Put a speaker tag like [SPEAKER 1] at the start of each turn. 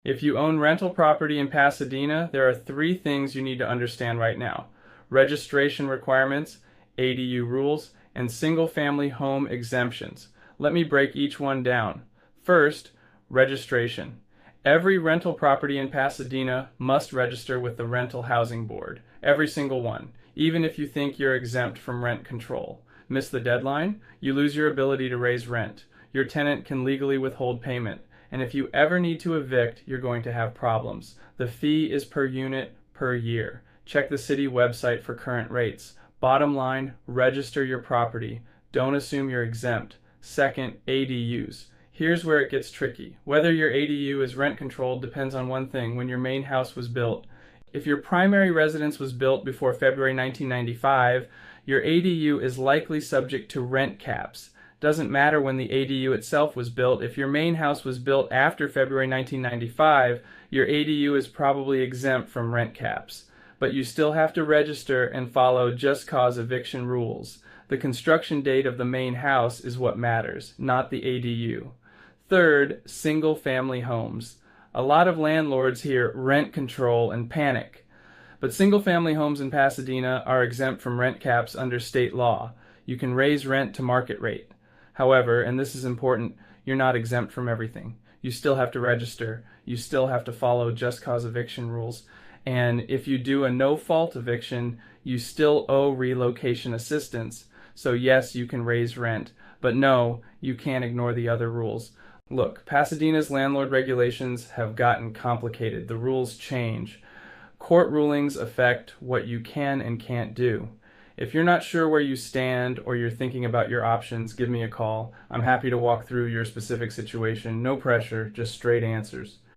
[SPEAKER 1] If you own rental property in Pasadena, there are three things you need to understand right now: registration requirements, ADU rules, and single-family home exemptions. Let me break each one down. First, registration. Every rental property in Pasadena must register with the Rental Housing Board. Every single one, even if you think you're exempt from rent control. Miss the deadline, you lose your ability to raise rent. Your tenant can legally withhold payment. And if you ever need to evict, you're going to have problems. The fee is per unit, per year. Check the city website for current rates. Bottom line, register your property. Don't assume you're exempt. Second, ADUs. Here's where it gets tricky. Whether your ADU is rent controlled depends on one thing: when your main house was built. If your primary residence was built before February 1995, your ADU is likely subject to rent caps. Doesn't matter when the ADU itself was built. If your main house was built after February 1995, your ADU is probably exempt from rent caps. But you still have to register and follow just cause eviction rules. The construction date of the main house is what matters, not the ADU. Third, single-family homes. A lot of landlords hear rent control and panic. But single-family homes in Pasadena are exempt from rent caps under state law. You can raise rent to market rate. However, and this is important, you're not exempt from everything. You still have to register. You still have to follow just cause eviction rules. And if you do a no-fault eviction, you still owe relocation assistance. So yes, you can raise rent, but no, you can't ignore the other rules. Look, Pasadena's landlord regulations have gotten complicated. The rules change. Court rulings affect what you can and can't do. If you're not sure where you stand or you're thinking about your options, give me a call. I'm happy to walk through your specific situation. No pressure, just straight answers.